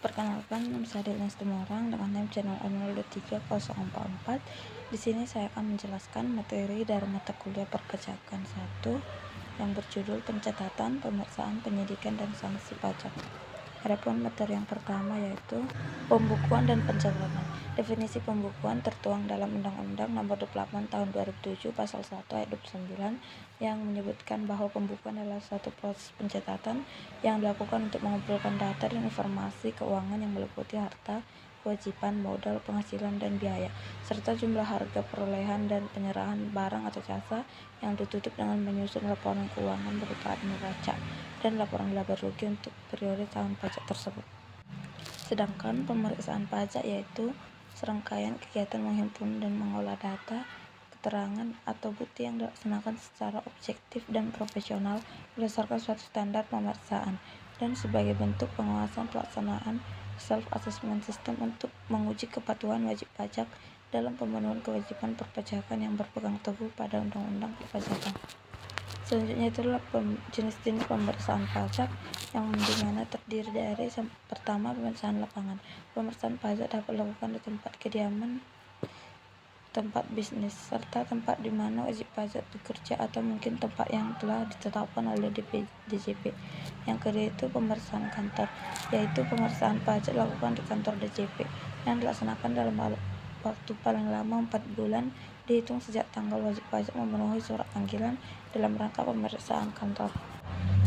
Perkenalkan, nama saya Delina Situmorang dengan NIM channel M0230044. Di sini saya akan menjelaskan materi dari mata kuliah perpajakan 1 yang berjudul pencatatan, pemeriksaan, penyidikan, dan sanksi pajak. Adapun materi yang pertama yaitu pembukuan dan pencatatan. Definisi pembukuan tertuang dalam Undang-Undang Nomor 28 Tahun 2007 Pasal 1 Ayat 29 yang menyebutkan bahwa pembukuan adalah suatu proses pencatatan yang dilakukan untuk mengumpulkan data dan informasi keuangan yang meliputi harta, kewajiban, modal, penghasilan, dan biaya, serta jumlah harga perolehan dan penyerahan barang atau jasa yang ditutup dengan menyusun laporan keuangan berupa neraca dan laporan laba rugi untuk periode tahun pajak tersebut. Sedangkan pemeriksaan pajak yaitu serangkaian kegiatan menghimpun dan mengolah data, keterangan, atau bukti yang dilaksanakan secara objektif dan profesional berdasarkan suatu standar pemeriksaan dan sebagai bentuk pengawasan pelaksanaan self-assessment system untuk menguji kepatuhan wajib pajak dalam pemenuhan kewajiban perpajakan yang berpegang teguh pada Undang-Undang Perpajakan. Selanjutnya itulah jenis-jenis pemeriksaan pajak yang dimana terdiri dari pertama, pemeriksaan lapangan. Pemeriksaan pajak dapat dilakukan di tempat kediaman, tempat bisnis, serta tempat di mana wajib pajak bekerja atau mungkin tempat yang telah ditetapkan oleh DJP. Yang kedua itu pemeriksaan kantor, yaitu pemeriksaan pajak dilakukan di kantor DJP yang dilaksanakan dalam waktu paling lama 4 bulan dihitung sejak tanggal wajib pajak memenuhi surat panggilan dalam rangka pemeriksaan kantor.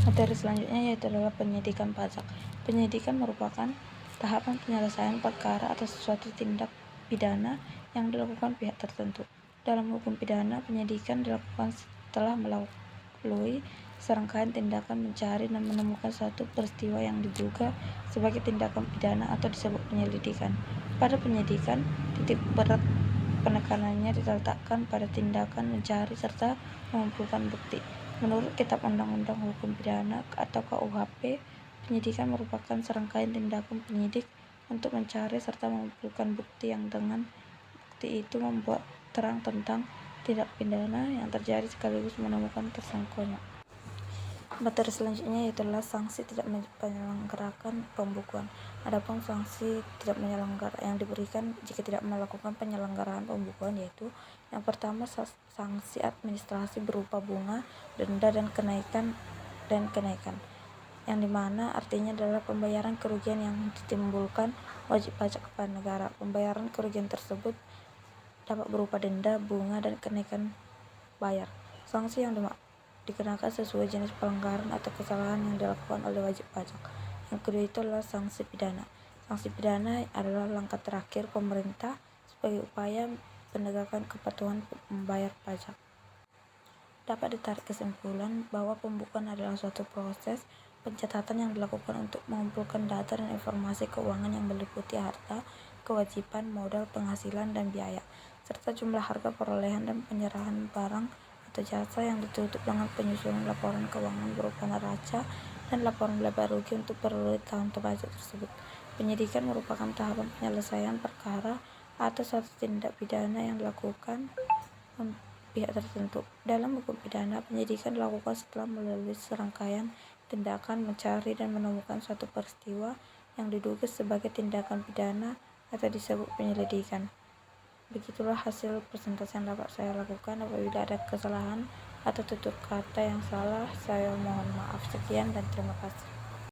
Materi selanjutnya yaitu adalah penyidikan pajak. Penyidikan merupakan tahapan penyelesaian perkara atau sesuatu tindak pidana yang dilakukan pihak tertentu. Dalam hukum pidana, penyidikan dilakukan setelah melalui serangkaian tindakan mencari dan menemukan suatu peristiwa yang diduga sebagai tindakan pidana atau disebut penyelidikan. Pada penyidikan, titik berat penekanannya diletakkan pada tindakan mencari serta mengumpulkan bukti. Menurut Kitab Undang-Undang Hukum Pidana atau KUHP, penyidikan merupakan serangkaian tindakan penyidik untuk mencari serta mengumpulkan bukti yang dengan bukti itu membuat terang tentang tindak pidana yang terjadi sekaligus menemukan tersangkanya. Materi selanjutnya yaitu sanksi tidak menyelenggarakan pembukuan. Adapun sanksi tidak menyelenggara yang diberikan jika tidak melakukan penyelenggaraan pembukuan yaitu yang pertama sanksi administrasi berupa bunga, denda, dan kenaikan yang dimana artinya adalah pembayaran kerugian yang ditimbulkan wajib pajak kepada negara. Pembayaran kerugian tersebut dapat berupa denda, bunga, dan kenaikan bayar. Sanksi yang dikenakan sesuai jenis pelanggaran atau kesalahan yang dilakukan oleh wajib pajak. Yang kedua itu adalah sanksi pidana. Sanksi pidana adalah langkah terakhir pemerintah sebagai upaya penegakan kepatuhan membayar pajak. Dapat ditarik kesimpulan bahwa pembukuan adalah suatu proses pencatatan yang dilakukan untuk mengumpulkan data dan informasi keuangan yang meliputi harta, kewajiban, modal, penghasilan, dan biaya, serta jumlah harga perolehan dan penyerahan barang atau jasa yang ditutup dengan penyusunan laporan keuangan berupa neraca dan laporan laba rugi untuk periode tahun pajak tersebut. Penyidikan merupakan tahapan penyelesaian perkara atau suatu tindak pidana yang dilakukan pihak tertentu. Dalam hukum pidana, penyidikan dilakukan setelah melalui serangkaian tindakan mencari dan menemukan suatu peristiwa yang diduga sebagai tindakan pidana atau disebut penyelidikan. Begitulah hasil presentasi yang dapat saya lakukan. Apabila ada kesalahan atau tutur kata yang salah, saya mohon maaf. Sekian dan terima kasih.